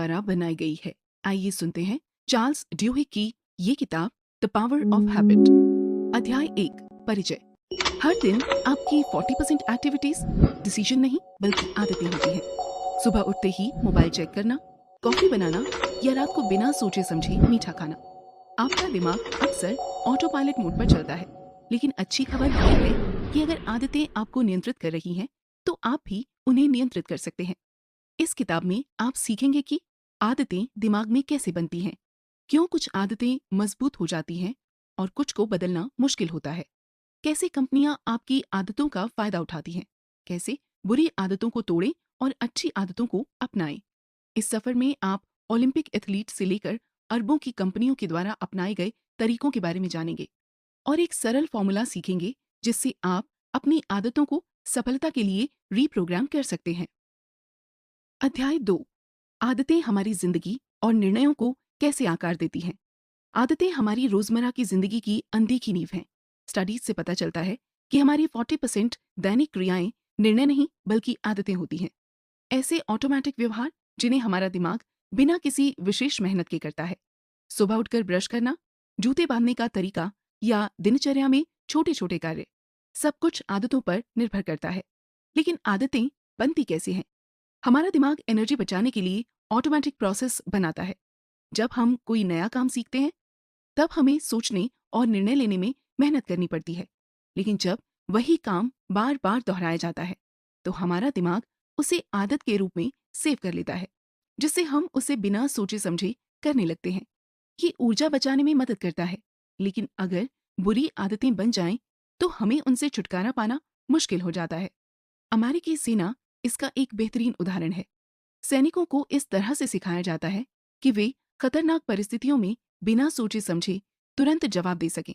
द्वारा बनाई गई है। आइए सुनते हैं चार्ल्स ड्यूहिक की ये किताब द पावर ऑफ हैबिट। अध्याय 1 परिचय। हर दिन आपकी 40% एक्टिविटीज डिसीजन नहीं बल्कि आदतें होती हैं। सुबह उठते ही मोबाइल चेक करना, कॉफी बनाना या रात को बिना सोचे समझे मीठा खाना। आपका दिमाग अक्सर ऑटो पायलट मोड पर चलता है, लेकिन अच्छी खबर यह है कि अगर आदतें आपको नियंत्रित कर रही हैं, तो आप भी उन्हें नियंत्रित कर सकते हैं। इस किताब में आप सीखेंगे कि आदतें दिमाग में कैसे बनती हैं, क्यों कुछ आदतें मजबूत हो जाती हैं और कुछ को बदलना मुश्किल होता है, कैसे कंपनियां आपकी आदतों का फायदा उठाती हैं, कैसे बुरी आदतों को तोड़ें और अच्छी आदतों को अपनाएं। इस सफर में आप ओलंपिक एथलीट से लेकर अरबों की कंपनियों के द्वारा अपनाए गए तरीकों के बारे में जानेंगे और एक सरल फॉर्मूला सीखेंगे जिससे आप अपनी आदतों को सफलता के लिए रीप्रोग्राम कर सकते हैं। अध्याय 2 आदतें हमारी जिंदगी और निर्णयों को कैसे आकार देती हैं। आदतें हमारी रोजमर्रा की जिंदगी की अनदेखी नींव हैं। स्टडीज से पता चलता है कि हमारी 40% दैनिक क्रियाएं निर्णय नहीं बल्कि आदतें होती हैं। ऐसे ऑटोमेटिक व्यवहार जिन्हें हमारा दिमाग बिना किसी विशेष मेहनत के करता है। सुबह उठकर ब्रश करना, जूते बांधने का तरीका या दिनचर्या में छोटे छोटे कार्य, सब कुछ आदतों पर निर्भर करता है। लेकिन आदतें बनती कैसे हैं? हमारा दिमाग एनर्जी बचाने के लिए ऑटोमेटिक प्रोसेस बनाता है। जब हम कोई नया काम सीखते हैं, तब हमें सोचने और निर्णय लेने में मेहनत करनी पड़ती है। लेकिन जब वही काम बार बार दोहराया जाता है, तो हमारा दिमाग उसे आदत के रूप में सेव कर लेता है, जिससे हम उसे बिना सोचे समझे करने लगते हैं। ये ऊर्जा बचाने में मदद करता है, लेकिन अगर बुरी आदतें बन जाएं, तो हमें उनसे छुटकारा पाना मुश्किल हो जाता है। अमेरिकी सेना इसका एक बेहतरीन उदाहरण है। सैनिकों को इस तरह से सिखाया जाता है कि वे खतरनाक परिस्थितियों में बिना सोचे समझे तुरंत जवाब दे सकें।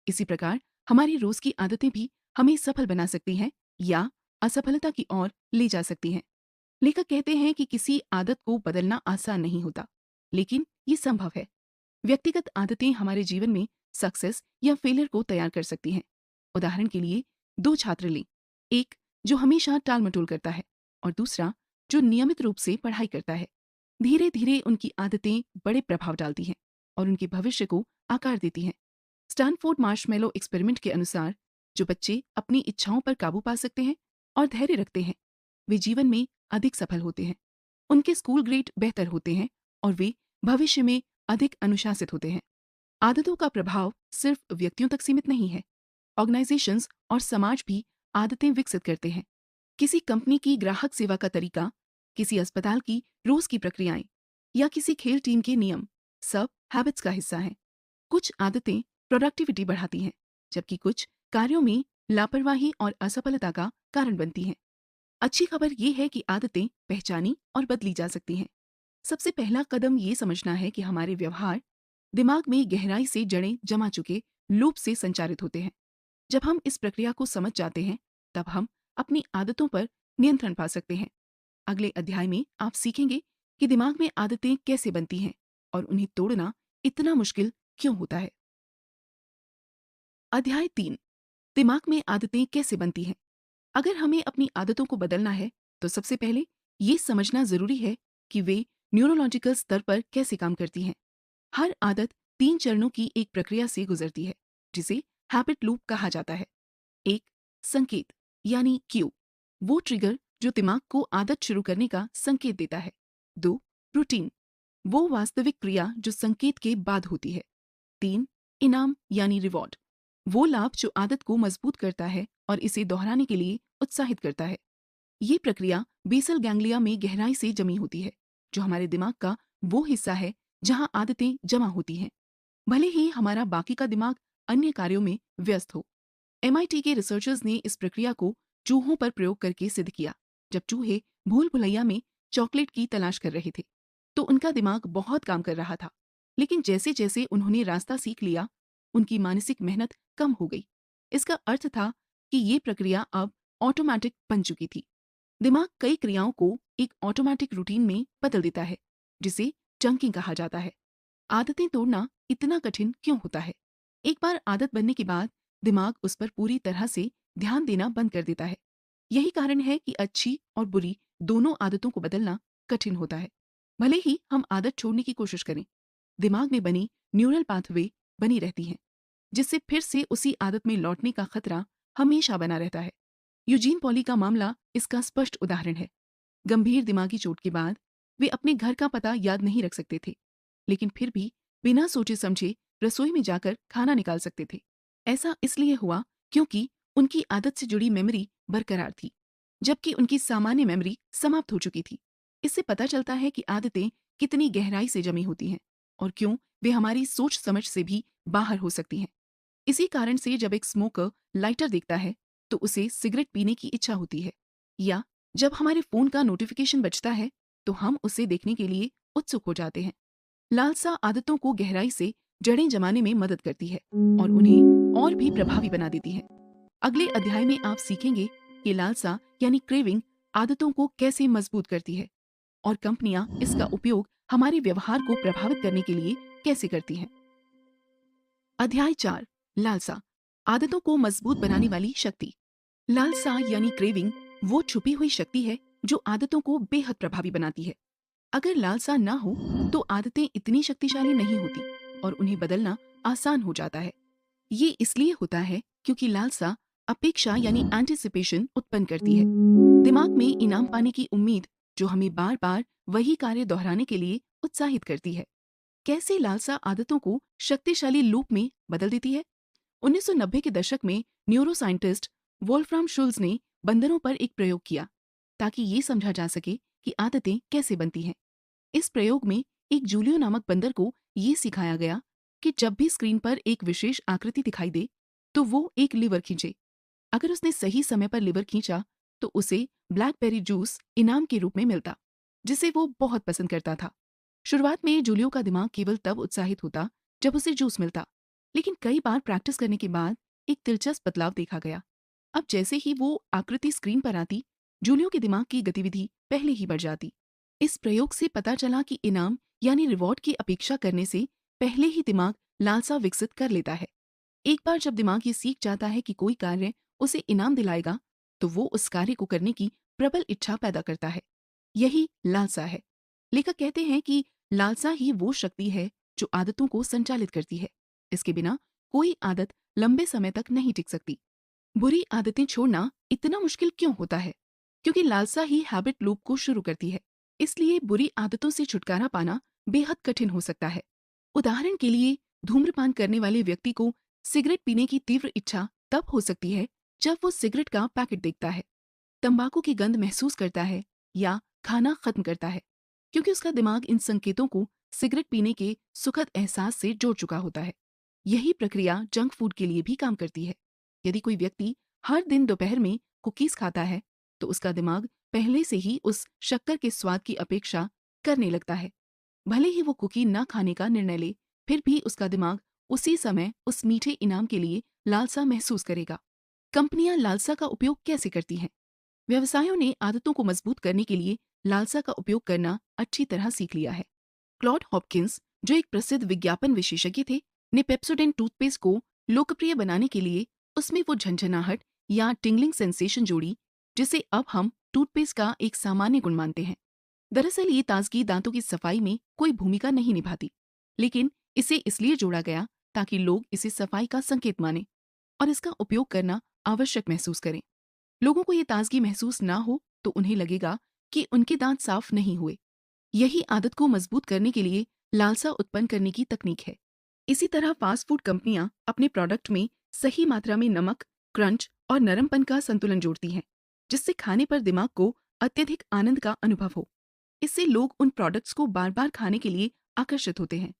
इसी प्रकार हमारी रोज की आदतें भी हमें सफल बना सकती हैं या असफलता की ओर ले जा सकती हैं। लेखक कहते हैं कि किसी आदत को बदलना आसान नहीं होता, लेकिन ये संभव है। व्यक्तिगत आदतें हमारे जीवन में सक्सेस या फेलियर को तैयार कर सकती हैं। उदाहरण के लिए 2 छात्र लें, एक जो हमेशा टाल-मटोल करता है और दूसरा जो नियमित रूप से पढ़ाई करता है। धीरे धीरे उनकी आदतें बड़े प्रभाव डालती हैं और उनके भविष्य को आकार देती हैं। स्टैनफोर्ड मार्शमैलो एक्सपेरिमेंट के अनुसार जो बच्चे अपनी इच्छाओं पर काबू पा सकते हैं और धैर्य रखते हैं, वे जीवन में अधिक सफल होते हैं। उनके स्कूल ग्रेड बेहतर होते हैं और वे भविष्य में अधिक अनुशासित होते हैं। आदतों का प्रभाव सिर्फ व्यक्तियों तक सीमित नहीं है। ऑर्गेनाइजेशंस और समाज भी आदतें विकसित करते हैं। किसी कंपनी की ग्राहक सेवा का तरीका, किसी अस्पताल की रोज की प्रक्रियाएं या किसी खेल टीम के नियम, सब हैबिट्स का हिस्सा हैं। कुछ आदतें प्रोडक्टिविटी बढ़ाती हैं, जबकि कुछ कार्यों में लापरवाही और असफलता का कारण बनती हैं। अच्छी खबर यह है कि आदतें पहचानी और बदली जा सकती हैं। सबसे पहला कदम ये समझना है कि हमारे व्यवहार दिमाग में गहराई से जड़ें जमा चुके लूप से संचारित होते हैं। जब हम इस प्रक्रिया को समझ जाते हैं, तब हम अपनी आदतों पर नियंत्रण पा सकते हैं। अगले अध्याय में आप सीखेंगे कि दिमाग में आदतें कैसे बनती हैं और उन्हें तोड़ना इतना मुश्किल क्यों होता है। अध्याय 3 दिमाग में आदतें कैसे बनती हैं। अगर हमें अपनी आदतों को बदलना है, तो सबसे पहले ये समझना जरूरी है कि वे न्यूरोलॉजिकल स्तर पर कैसे काम करती हैं। हर आदत 3 चरणों की एक प्रक्रिया से गुजरती है, जिसे हैबिट लूप कहा जाता है। एक संकेत यानी क्यू, वो ट्रिगर जो दिमाग को आदत शुरू करने का संकेत देता है। 2 रूटीन, वो वास्तविक क्रिया जो संकेत के बाद होती है। 3 इनाम यानी रिवॉर्ड, वो लाभ जो आदत को मजबूत करता है और इसे दोहराने के लिए उत्साहित करता है। ये प्रक्रिया बेसल गैंग्लिया में गहराई से जमी होती है, जो हमारे दिमाग का वो हिस्सा है जहां आदतें जमा होती हैं, भले ही हमारा बाकी का दिमाग अन्य कार्यों में व्यस्त हो। MIT के रिसर्चर्स ने इस प्रक्रिया को चूहों पर प्रयोग करके सिद्ध किया। जब चूहे भूल भुलैया में चॉकलेट की तलाश कर रहे थे, तो उनका दिमाग बहुत काम कर रहा था। लेकिन जैसे जैसे उन्होंने रास्ता सीख लिया, उनकी मानसिक मेहनत कम हो गई। इसका अर्थ था कि ये प्रक्रिया अब ऑटोमेटिक बन चुकी थी। दिमाग कई क्रियाओं को एक ऑटोमेटिक रूटीन में बदल देता है, जिसे चंकिंग कहा जाता है। आदतें तोड़ना इतना कठिन क्यों होता है? एक बार आदत बनने के बाद दिमाग उस पर पूरी तरह से ध्यान देना बंद कर देता है। यही कारण है कि अच्छी और बुरी दोनों आदतों को बदलना कठिन होता है। भले ही हम आदत छोड़ने की कोशिश करें, दिमाग में बनी न्यूरल पाथवे बनी रहती हैं, जिससे फिर से उसी आदत में लौटने का खतरा हमेशा बना रहता है। यूजीन पॉली का मामला इसका स्पष्ट उदाहरण है। गंभीर दिमागी चोट के बाद वे अपने घर का पता याद नहीं रख सकते थे, लेकिन फिर भी बिना सोचे समझे रसोई में जाकर खाना निकाल सकते थे। ऐसा इसलिए हुआ क्योंकि उनकी आदत से जुड़ी मेमोरी बरकरार थी, जबकि उनकी सामान्य मेमोरी समाप्त हो चुकी थी। इससे पता चलता है कि आदतें कितनी गहराई से जमी होती हैं और क्यों वे हमारी सोच समझ से भी बाहर हो सकती हैं। इसी कारण से जब एक स्मोकर लाइटर देखता है तो उसे सिगरेट पीने की इच्छा होती है, या जब हमारे फोन का नोटिफिकेशन बजता है तो हम उसे देखने के लिए उत्सुक हो जाते हैं। लालसा आदतों को गहराई से जड़ें जमाने में मदद करती है और उन्हें और भी प्रभावी बना देती है। अगले अध्याय में आप सीखेंगे कि लालसा यानी क्रेविंग आदतों को कैसे मजबूत करती है और कंपनियां इसका उपयोग हमारे व्यवहार को प्रभावित करने के लिए कैसे करती हैं। अध्याय 4, लालसा आदतों को मजबूत बनाने वाली शक्ति। लालसा यानी क्रेविंग वो छुपी हुई शक्ति है जो आदतों को बेहद प्रभावी बनाती है। अगर लालसा ना हो तो आदतें इतनी शक्तिशाली नहीं होती और उन्हें बदलना आसान हो जाता है। ये इसलिए होता है क्योंकि लालसा अपेक्षा यानी एंटिसिपेशन उत्पन्न करती है। दिमाग में इनाम पाने की उम्मीद जो हमें बार बार वही कार्य दोहराने के लिए उत्साहित करती है। कैसे लालसा आदतों को शक्तिशाली लूप में बदल देती है? 1990 के दशक में न्यूरोसाइंटिस्ट वोल्फ्राम शुल्ज ने बंदरों पर एक प्रयोग किया ताकि ये समझा जा सके कि आदतें कैसे बनती हैं। इस प्रयोग में एक जूलियो नामक बंदर को ये सिखाया गया कि जब भी स्क्रीन पर एक विशेष आकृति दिखाई दे तो वो एक लीवर खींचे। अगर उसने सही समय पर लीवर खींचा तो उसे ब्लैकबेरी जूस इनाम के रूप में मिलता, जिसे वो बहुत पसंद करता था। शुरुआत में जूलियो का दिमाग केवल तब उत्साहित होता जब उसे जूस मिलता, लेकिन कई बार प्रैक्टिस करने के बाद एक दिलचस्प बदलाव देखा गया। अब जैसे ही वो आकृति स्क्रीन पर आती, जूलियो के दिमाग की गतिविधि पहले ही बढ़ जाती। इस प्रयोग से पता चला कि इनाम यानी रिवॉर्ड की अपेक्षा करने से पहले ही दिमाग लालसा विकसित कर लेता है। एक बार जब दिमाग ये सीख जाता है कि कोई कार्य उसे इनाम दिलाएगा, तो वो उस कार्य को करने की प्रबल इच्छा पैदा करता है। यही लालसा है। लेखक कहते हैं कि लालसा ही वो शक्ति है जो आदतों को संचालित करती है। इसके बिना कोई आदत लंबे समय तक नहीं टिक सकती। बुरी आदतें छोड़ना इतना मुश्किल क्यों होता है? क्योंकि लालसा ही हैबिट लूप को शुरू करती है। इसलिए बुरी आदतों से छुटकारा पाना बेहद कठिन हो सकता है। उदाहरण के लिए, धूम्रपान करने वाले व्यक्ति को सिगरेट पीने की तीव्र इच्छा तब हो सकती है जब वो सिगरेट का पैकेट देखता है, तंबाकू की गंध महसूस करता है या खाना खत्म करता है, क्योंकि उसका दिमाग इन संकेतों को सिगरेट पीने के सुखद एहसास से जोड़ चुका होता है। यही प्रक्रिया जंक फूड के लिए भी काम करती है। यदि कोई व्यक्ति हर दिन दोपहर में कुकीज खाता है, तो उसका दिमाग पहले से ही उस शक्कर के स्वाद की अपेक्षा करने लगता है। भले ही वो कुकी न खाने का निर्णय ले, फिर भी उसका दिमाग उसी समय उस मीठे इनाम के लिए लालसा महसूस करेगा। कंपनियां लालसा का उपयोग कैसे करती हैं? व्यवसायों ने आदतों को मजबूत करने के लिए लालसा का उपयोग करना अच्छी तरह सीख लिया है। क्लॉड हॉपकिंस, जो एक प्रसिद्ध विज्ञापन विशेषज्ञ थे, ने पेप्सोडेंट टूथपेस्ट को लोकप्रिय बनाने के लिए उसमें वो झंझनाहट या टिंगलिंग सेंसेशन जोड़ी जिसे अब हम टूथपेस्ट का एक सामान्य गुण मानते हैं। दरअसल ये ताजगी दांतों की सफाई में कोई भूमिका नहीं निभाती, लेकिन इसे इसलिए जोड़ा गया ताकि लोग इसे सफाई का संकेत माने और इसका उपयोग करना आवश्यक महसूस करें। लोगों को ये ताजगी महसूस ना हो तो उन्हें लगेगा कि उनके दांत साफ नहीं हुए। यही आदत को मजबूत करने के लिए लालसा उत्पन्न करने की तकनीक है। इसी तरह फास्ट फूड कंपनियां अपने प्रोडक्ट में सही मात्रा में नमक, क्रंच और नरमपन का संतुलन जोड़ती हैं, जिससे खाने पर दिमाग को अत्यधिक आनंद का अनुभव हो। इससे लोग उन प्रोडक्ट्स को बार बार खाने के लिए आकर्षित होते हैं।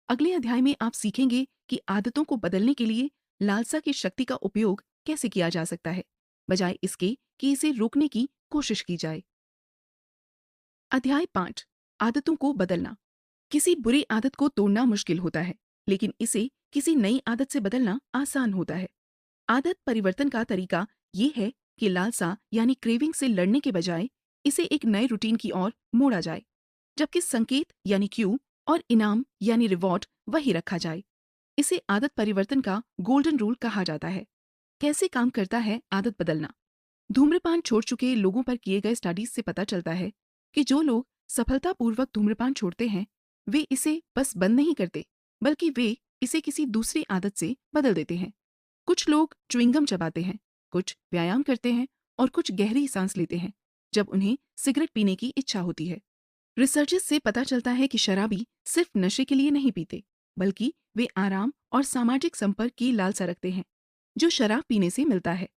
अगले अध्याय में आप सीखेंगे कि आदतों को बदलने के लिए लालसा की शक्ति का उपयोग कैसे किया जा सकता है, बजाय इसके कि इसे रोकने की कोशिश की जाए। अध्याय 5, आदतों को बदलना। किसी बुरी आदत को तोड़ना मुश्किल होता है, लेकिन इसे किसी नई आदत से बदलना आसान होता है। आदत परिवर्तन का तरीका ये है कि लालसा यानी क्रेविंग से लड़ने के बजाय इसे एक नए रूटीन की ओर मोड़ा जाए, जबकि संकेत यानी क्यू और इनाम यानी रिवॉर्ड वही रखा जाए। इसे आदत परिवर्तन का गोल्डन रूल कहा जाता है। कैसे काम करता है आदत बदलना? धूम्रपान छोड़ चुके लोगों पर किए गए स्टडीज से पता चलता है कि जो लोग सफलतापूर्वक धूम्रपान छोड़ते हैं, वे इसे बस बंद नहीं करते, बल्कि वे इसे किसी दूसरी आदत से बदल देते हैं। कुछ लोग च्युइंगम चबाते हैं, कुछ व्यायाम करते हैं और कुछ गहरी सांस लेते हैं जब उन्हें सिगरेट पीने की इच्छा होती है। रिसर्चेस से पता चलता है कि शराबी सिर्फ नशे के लिए नहीं पीते, बल्कि वे आराम और सामाजिक संपर्क की लालसा रखते हैं, जो शराब पीने से मिलता है।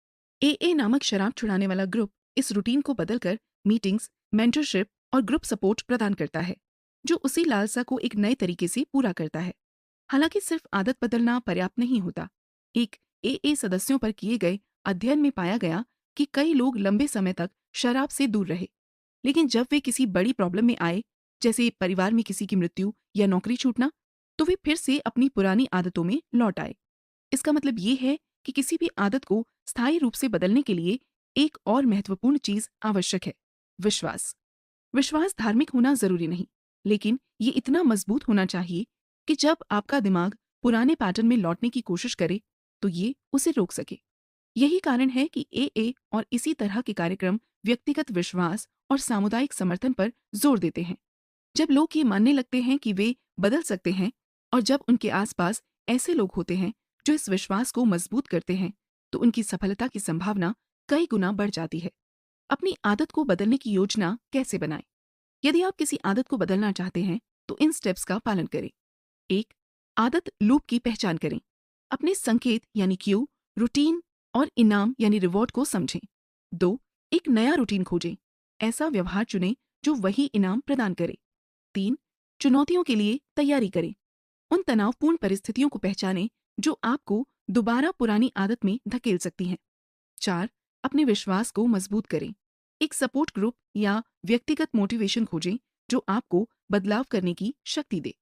एए नामक शराब छुड़ाने वाला ग्रुप इस रूटीन को बदलकर मीटिंग्स, मेंटरशिप और ग्रुप सपोर्ट प्रदान करता है, जो उसी लालसा को एक नए तरीके से पूरा करता है। हालांकि सिर्फ आदत बदलना पर्याप्त नहीं होता। एक एए सदस्यों पर किए गए अध्ययन में पाया गया कि कई लोग लंबे समय तक शराब से दूर रहे, लेकिन जब वे किसी बड़ी प्रॉब्लम में आए, जैसे परिवार में किसी की मृत्यु या नौकरी छूटना, तो वे फिर से अपनी पुरानी आदतों में लौट आए। इसका मतलब ये है कि किसी भी आदत को स्थायी रूप से बदलने के लिए एक और महत्वपूर्ण चीज आवश्यक है, विश्वास। विश्वास धार्मिक होना जरूरी नहीं, लेकिन ये इतना मजबूत होना चाहिए कि जब आपका दिमाग पुराने पैटर्न में लौटने की कोशिश करे, तो ये उसे रोक सके। यही कारण है कि एए और इसी तरह के कार्यक्रम व्यक्तिगत विश्वास और सामुदायिक समर्थन पर जोर देते हैं। जब लोग ये मानने लगते हैं कि वे बदल सकते हैं और जब उनके आसपास ऐसे लोग होते हैं जो इस विश्वास को मजबूत करते हैं, तो उनकी सफलता की संभावना कई गुना बढ़ जाती है। अपनी आदत को बदलने की योजना कैसे बनाएं? यदि आप किसी आदत को बदलना चाहते हैं, तो इन स्टेप्स का पालन करें। 1. आदत लूप की पहचान करें। अपने संकेत यानी क्यू, रूटीन और इनाम यानी रिवॉर्ड को समझें। 2. एक नया रूटीन खोजें। ऐसा व्यवहार चुनें जो वही इनाम प्रदान करे। 3. चुनौतियों के लिए तैयारी करें। उन तनावपूर्ण परिस्थितियों को पहचानें जो आपको दोबारा पुरानी आदत में धकेल सकती हैं। 4. अपने विश्वास को मजबूत करें। एक सपोर्ट ग्रुप या व्यक्तिगत मोटिवेशन खोजें जो आपको बदलाव करने की शक्ति दे।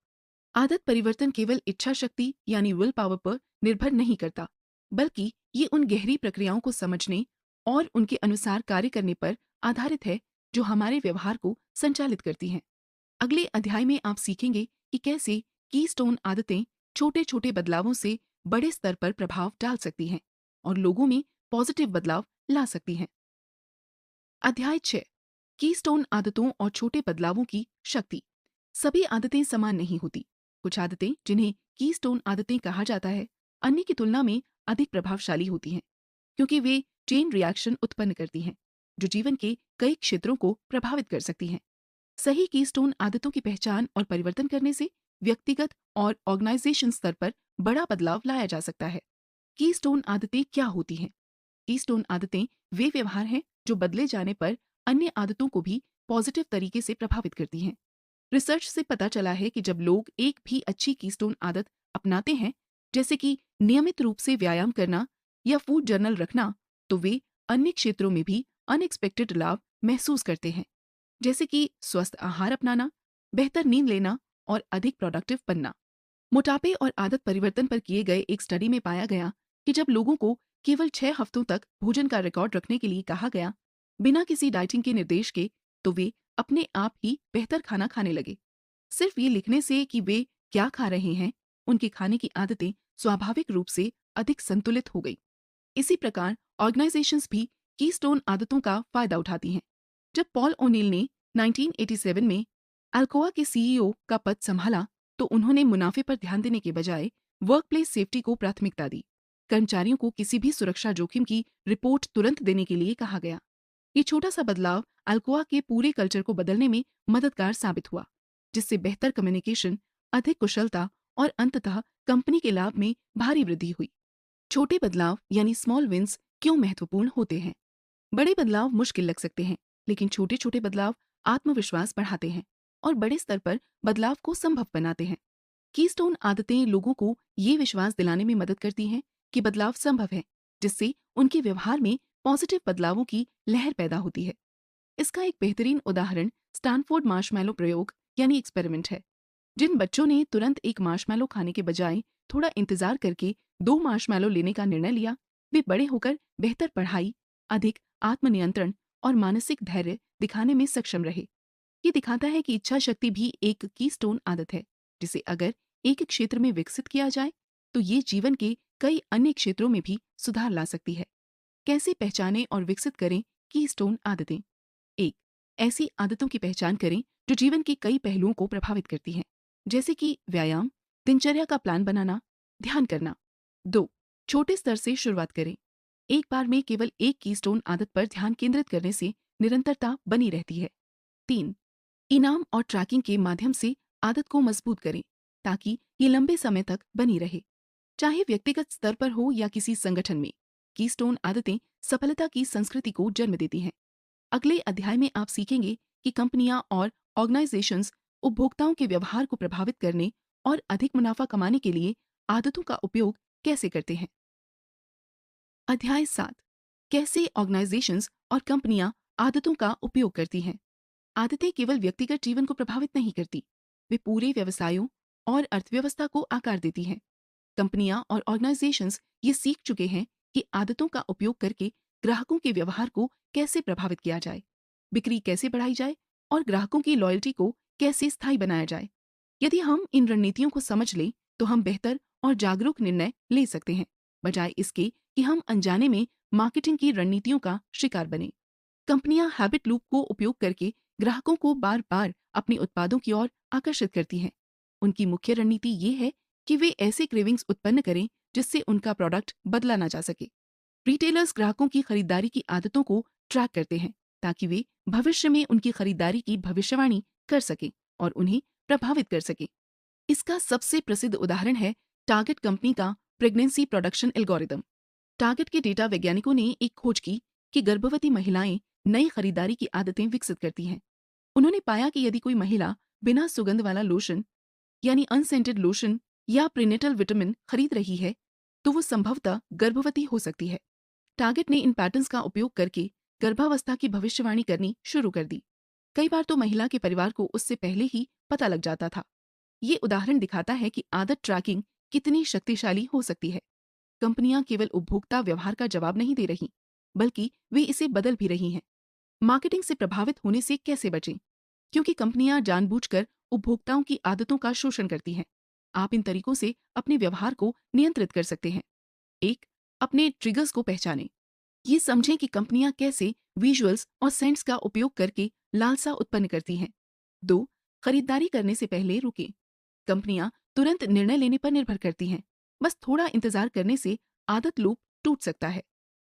आदत परिवर्तन केवल इच्छा शक्ति यानी विल पावर पर निर्भर नहीं करता, बल्कि ये उन गहरी प्रक्रियाओं को समझने और उनके अनुसार कार्य करने पर आधारित है जो हमारे व्यवहार को संचालित करती हैं। अगले अध्याय में आप सीखेंगे कि कैसे कीस्टोन आदतें छोटे छोटे बदलावों से बड़े स्तर पर प्रभाव डाल सकती हैं और लोगों में पॉजिटिव बदलाव ला सकती हैं। अध्याय 6, कीस्टोन आदतों और छोटे बदलावों की शक्ति। सभी आदतें समान नहीं होती। कुछ आदतें, जिन्हें कीस्टोन आदतें कहा जाता है, अन्य की तुलना में अधिक प्रभावशाली होती हैं, क्योंकि वे चेन रिएक्शन उत्पन्न करती हैं जो जीवन के कई क्षेत्रों को प्रभावित कर सकती हैं। सही कीस्टोन आदतों की पहचान और परिवर्तन करने से व्यक्तिगत और ऑर्गेनाइजेशन स्तर पर बड़ा बदलाव लाया जा सकता है। कीस्टोन आदतें क्या होती हैं? कीस्टोन आदतें वे व्यवहार हैं जो बदले जाने पर अन्य आदतों को भी पॉजिटिव तरीके से प्रभावित करती हैं। रिसर्च से पता चला है कि जब लोग एक भी अच्छी कीस्टोन आदत अपनाते हैं, जैसे कि नियमित रूप से व्यायाम करना या फूड जर्नल रखना, तो वे अन्य क्षेत्रों में भी अनएक्सपेक्टेड लाभ महसूस करते हैं, जैसे कि स्वस्थ आहार अपनाना, बेहतर नींद लेना और अधिक प्रोडक्टिव बनना। मोटापे और आदत परिवर्तन पर किए गए एक स्टडी में पाया गया कि जब लोगों को केवल 6 हफ्तों तक भोजन का रिकॉर्ड रखने के लिए कहा गया, बिना किसी डाइटिंग के निर्देश के, तो वे अपने आप ही बेहतर खाना खाने लगे। सिर्फ ये लिखने से कि वे क्या खा रहे हैं, उनकी खाने की आदतें स्वाभाविक रूप से अधिक संतुलित हो गई। इसी प्रकार ऑर्गेनाइजेशंस भी कीस्टोन आदतों का फायदा उठाती हैं। जब पॉल ओनील ने 1987 में अल्कोआ के सीईओ का पद संभाला, तो उन्होंने मुनाफे पर ध्यान देने के बजाय वर्कप्लेस सेफ्टी को प्राथमिकता दी। कर्मचारियों को किसी भी सुरक्षा जोखिम की रिपोर्ट तुरंत देने के लिए कहा गया। ये छोटा सा बदलाव अल्कोआ के पूरे कल्चर को बदलने में मददगार साबित हुआ, जिससे बेहतर कम्युनिकेशन, अधिक कुशलता और अंततः कंपनी के लाभ में भारी वृद्धि हुई। छोटे बदलाव यानी स्मॉल विंस क्यों महत्वपूर्ण होते हैं? बड़े बदलाव मुश्किल लग सकते हैं, लेकिन छोटे छोटे बदलाव आत्मविश्वास बढ़ाते हैं और बड़े स्तर पर बदलाव को संभव बनाते हैं। कीस्टोन आदतें लोगों को ये विश्वास दिलाने में मदद करती हैं कि बदलाव संभव है, जिससे उनके व्यवहार में पॉजिटिव बदलावों की लहर पैदा होती है। इसका एक बेहतरीन उदाहरण स्टैनफोर्ड मार्शमैलो प्रयोग यानी एक्सपेरिमेंट है। जिन बच्चों ने तुरंत एक मार्शमैलो खाने के बजाय थोड़ा इंतजार करके 2 मार्शमैलो लेने का निर्णय लिया, वे बड़े होकर बेहतर पढ़ाई, अधिक आत्मनियंत्रण और मानसिक धैर्य दिखाने में सक्षम रहे। ये दिखाता है कि इच्छा शक्ति भी एक कीस्टोन आदत है, जिसे अगर एक क्षेत्र में विकसित किया जाए, तो ये जीवन के कई अन्य क्षेत्रों में भी सुधार ला सकती है। कैसे पहचानें और विकसित करें कीस्टोन आदतें? 1. ऐसी आदतों की पहचान करें जो जीवन के कई पहलुओं को प्रभावित करती हैं, जैसे कि व्यायाम, दिनचर्या का प्लान बनाना, ध्यान करना। 2. छोटे स्तर से शुरुआत करें। एक बार में केवल एक कीस्टोन आदत पर ध्यान केंद्रित करने से निरंतरता बनी रहती है। 3. इनाम और ट्रैकिंग के माध्यम से आदत को मजबूत करें ताकि ये लंबे समय तक बनी रहे, चाहे व्यक्तिगत स्तर पर हो या किसी संगठन में। कीस्टोन आदतें सफलता की संस्कृति को जन्म देती हैं। अगले अध्याय में आप सीखेंगे कि कंपनियां और ऑर्गेनाइजेशंस उपभोक्ताओं के व्यवहार को प्रभावित करने और अधिक मुनाफा कमाने के लिए आदतों का उपयोग कैसे करते हैं। अध्याय 7, कैसे ऑर्गेनाइजेशंस और कंपनियां आदतों का उपयोग करती हैं। आदतें केवल व्यक्तिगत जीवन को प्रभावित नहीं करती, वे पूरे व्यवसायों और अर्थव्यवस्था को आकार देती हैं। कंपनियां और ऑर्गेनाइजेशंस ये सीख चुके हैं कि आदतों का उपयोग करके ग्राहकों के व्यवहार को कैसे प्रभावित किया जाए, बिक्री कैसे बढ़ाई जाए और ग्राहकों की लॉयल्टी को कैसे स्थायी बनाया जाए। यदि हम इन रणनीतियों को समझ लें तो हम बेहतर और जागरूक निर्णय ले सकते हैं, बजाय इसके कि हम अनजाने में मार्केटिंग की रणनीतियों का शिकार बने। कंपनियां हैबिट लूप को उपयोग करके ग्राहकों को बार बार अपने उत्पादों की ओर आकर्षित करती हैं। उनकी मुख्य रणनीति ये है कि वे ऐसे क्रेविंग्स उत्पन्न करें जिससे उनका प्रोडक्ट बदला ना जा सके। रिटेलर्स ग्राहकों की खरीदारी की आदतों को ट्रैक करते हैं ताकि वे भविष्य में उनकी खरीदारी की भविष्यवाणी कर सकें और उन्हें प्रभावित कर सकें। इसका सबसे प्रसिद्ध उदाहरण है टारगेट कंपनी का प्रेगनेंसी प्रोडक्शन एल्गोरिदम। टारगेट के डेटा वैज्ञानिकों ने एक खोज की कि गर्भवती महिलाएं नई खरीदारी की आदतें विकसित करती हैं। उन्होंने पाया कि यदि कोई महिला बिना सुगंध वाला लोशन यानी अनसेंटेड लोशन या प्रीनेटल विटामिन खरीद रही है तो वो संभवतः गर्भवती हो सकती है। टारगेट ने इन पैटर्न्स का उपयोग करके गर्भावस्था की भविष्यवाणी करनी शुरू कर दी। कई बार तो महिला के परिवार को उससे पहले ही पता लग जाता था। ये उदाहरण दिखाता है कि आदत ट्रैकिंग कितनी शक्तिशाली हो सकती है। कंपनियां केवल उपभोक्ता व्यवहार का जवाब नहीं दे रही, बल्कि वे इसे बदल भी रही हैं। मार्केटिंग से प्रभावित होने से कैसे बचें? क्योंकि कंपनियां जानबूझकर उपभोक्ताओं की आदतों का शोषण करती हैं। आप इन तरीकों से अपने व्यवहार को नियंत्रित कर सकते हैं। 1. अपने ट्रिगर्स को पहचानें। ये समझें कि कंपनियां कैसे विजुअल्स और सेंट्स का उपयोग करके लालसा उत्पन्न करती हैं। 2. खरीदारी करने से पहले रुकें। कंपनियां तुरंत निर्णय लेने पर निर्भर करती हैं, बस थोड़ा इंतजार करने से आदत लूप टूट सकता है।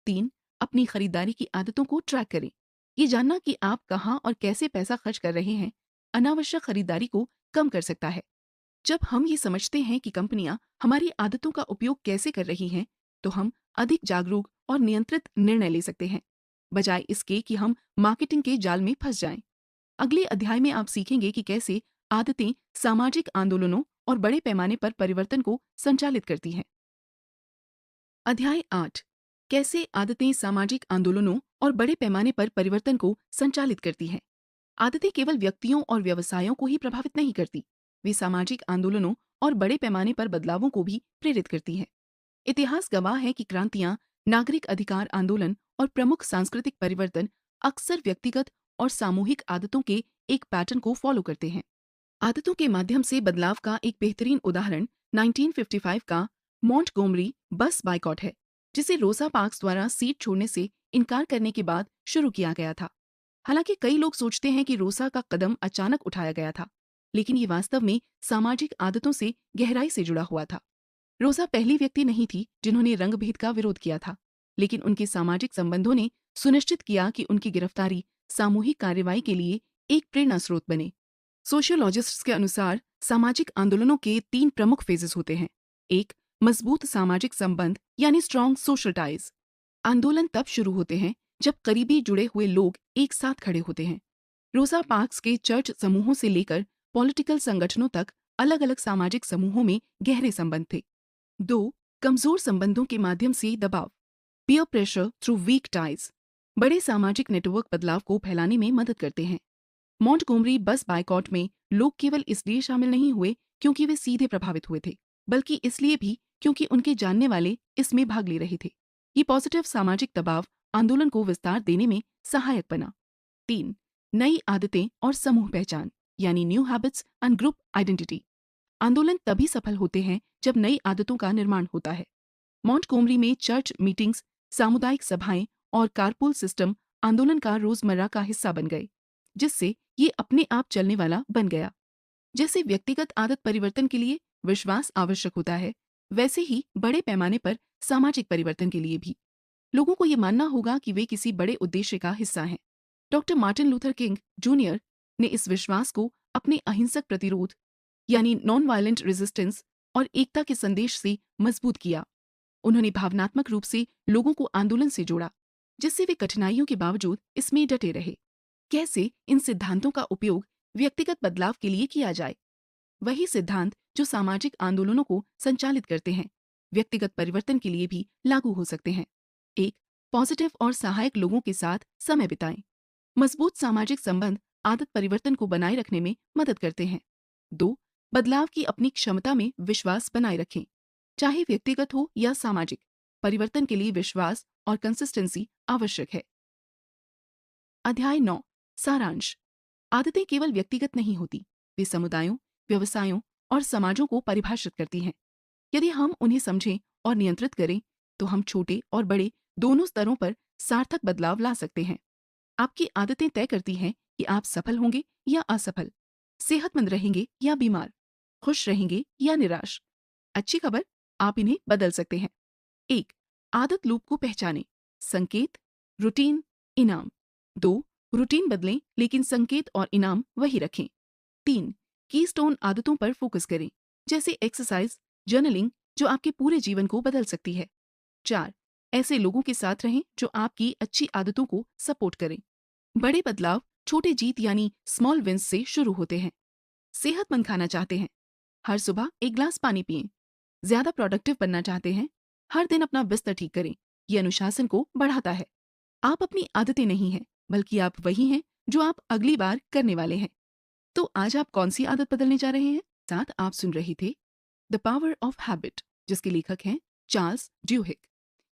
3. अपनी खरीदारी की आदतों को ट्रैक करें। ये जानना कि आप कहाँ और कैसे पैसा खर्च कर रहे हैं अनावश्यक खरीदारी को कम कर सकता है। जब हम ये समझते हैं कि कंपनियां हमारी आदतों का उपयोग कैसे कर रही हैं, तो हम अधिक जागरूक और नियंत्रित निर्णय ले सकते हैं, बजाय इसके कि हम मार्केटिंग के जाल में फंस जाएं। अगले अध्याय में आप सीखेंगे कि कैसे आदतें सामाजिक आंदोलनों और बड़े पैमाने पर परिवर्तन को संचालित करती हैं। अध्याय 8, कैसे आदतें सामाजिक आंदोलनों और बड़े पैमाने पर परिवर्तन को संचालित करती हैं। आदतें केवल व्यक्तियों और व्यवसायों को ही प्रभावित नहीं करती, वे सामाजिक आंदोलनों और बड़े पैमाने पर बदलावों को भी प्रेरित करती हैं। इतिहास गवाह है कि क्रांतियां, नागरिक अधिकार आंदोलन और प्रमुख सांस्कृतिक परिवर्तन अक्सर व्यक्तिगत और सामूहिक आदतों के एक पैटर्न को फॉलो करते हैं। आदतों के माध्यम से बदलाव का एक बेहतरीन उदाहरण 1955 का मॉन्टगोमरी बस बाइकॉट है, जिसे रोसा पार्क्स द्वारा सीट छोड़ने से इनकार करने के बाद शुरू किया गया था। हालांकि कई लोग सोचते हैं कि रोसा का कदम अचानक उठाया गया था, लेकिन ये वास्तव में सामाजिक आदतों से गहराई से जुड़ा हुआ था। रोसा पहली व्यक्ति नहीं थी जिन्होंने रंगभेद का विरोध किया था, लेकिन उनके सामाजिक संबंधों ने सुनिश्चित किया कि उनकी गिरफ्तारी सामूहिक कार्रवाई के लिए एक प्रेरणा स्रोत बने। सोशियोलॉजिस्ट्स के अनुसार सामाजिक आंदोलनों के 3 प्रमुख फेजेस होते हैं। 1. मजबूत सामाजिक संबंध यानी स्ट्रॉन्ग सोशल टाइज। आंदोलन तब शुरू होते हैं जब करीबी जुड़े हुए लोग एक साथ खड़े होते हैं। रोसा पार्क्स के चर्च समूहों से लेकर पॉलिटिकल संगठनों तक अलग अलग सामाजिक समूहों में गहरे संबंध थे। 2. कमजोर संबंधों के माध्यम से दबाव, peer pressure through weak ties. बड़े सामाजिक नेटवर्क बदलाव को फैलाने में मदद करते हैं। मॉन्टगोमरी बस बायकॉट में लोग केवल इसलिए शामिल नहीं हुए क्योंकि वे सीधे प्रभावित हुए थे, बल्कि इसलिए भी क्योंकि उनके जानने वाले इसमें भाग ले रहे थे। ये पॉजिटिव सामाजिक दबाव आंदोलन को विस्तार देने में सहायक बना। 3. नई आदतें और समूह पहचान यानी new habits and group identity. आंदोलन तभी सफल होते हैं जब नई आदतों का निर्माण होता है। मॉन्टगोमरी में चर्च मीटिंग्स, सामुदायिक सभाएं और कारपूल सिस्टम आंदोलन का रोजमर्रा का हिस्सा बन गए, जिससे ये अपने आप चलने वाला बन गया। जैसे व्यक्तिगत आदत परिवर्तन के लिए विश्वास आवश्यक होता है, वैसे ही बड़े पैमाने पर सामाजिक परिवर्तन के लिए भी लोगों को ये मानना होगा कि वे किसी बड़े उद्देश्य का हिस्सा हैं। Doctor Martin Luther king junior ने इस विश्वास को अपने अहिंसक प्रतिरोध यानी नॉन वायलेंट रेजिस्टेंस और एकता के संदेश से मजबूत किया। उन्होंने भावनात्मक रूप से लोगों को आंदोलन से जोड़ा, जिससे वे कठिनाइयों के बावजूद इसमें डटे रहे। कैसे इन सिद्धांतों का उपयोग व्यक्तिगत बदलाव के लिए किया जाए? वही सिद्धांत जो सामाजिक आंदोलनों को संचालित करते हैं, व्यक्तिगत परिवर्तन के लिए भी लागू हो सकते हैं। 1. पॉजिटिव और सहायक लोगों के साथ समय बिताएं। मजबूत सामाजिक संबंध आदत परिवर्तन को बनाए रखने में मदद करते हैं। 2. बदलाव की अपनी क्षमता में विश्वास बनाए रखें, चाहे व्यक्तिगत हो या सामाजिक। परिवर्तन के लिए विश्वास और कंसिस्टेंसी आवश्यक है। अध्याय 9 सारांश। आदतें केवल व्यक्तिगत नहीं होती, वे समुदायों, व्यवसायों और समाजों को परिभाषित करती हैं। यदि हम उन्हें समझें और नियंत्रित करें, तो हम छोटे और बड़े दोनों स्तरों पर सार्थक बदलाव ला सकते हैं। आपकी आदतें तय करती हैं कि आप सफल होंगे या असफल, सेहतमंद रहेंगे या बीमार, खुश रहेंगे या निराश। अच्छी खबर, आप इन्हें बदल सकते हैं। 1. आदत लूप को पहचानें। संकेत, रूटीन, इनाम। 2. रूटीन बदलें लेकिन संकेत और इनाम वही रखें। 3. कीस्टोन आदतों पर फोकस करें, जैसे एक्सरसाइज, जर्नलिंग, जो आपके पूरे जीवन को बदल सकती है। 4. ऐसे लोगों के साथ रहें जो आपकी अच्छी आदतों को सपोर्ट करें। बड़े बदलाव छोटे जीत यानी स्मॉल विंस से शुरू होते हैं। सेहतमंद खाना चाहते हैं, हर सुबह एक ग्लास पानी पिएं। ज्यादा प्रोडक्टिव बनना चाहते हैं, हर दिन अपना बिस्तर ठीक करें। यह अनुशासन को बढ़ाता है। आप अपनी आदतें नहीं हैं, बल्कि आप वही हैं जो आप अगली बार करने वाले हैं। तो आज आप कौन सी आदत बदलने जा रहे हैं? साथ आप सुन रहे थे द पावर ऑफ हैबिट, जिसके लेखक हैं चार्ल्स ड्यूहिक।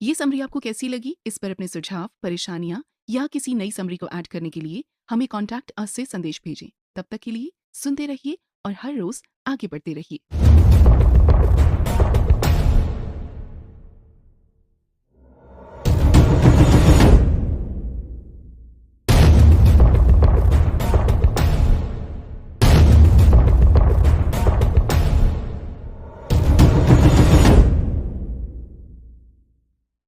ये समरी आपको कैसी लगी? इस पर अपने सुझाव, परेशानियां या किसी नई समरी को ऐड करने के लिए हमें कॉन्टैक्ट अस से संदेश भेजें। तब तक के लिए सुनते रहिए और हर रोज आगे बढ़ते रहिए।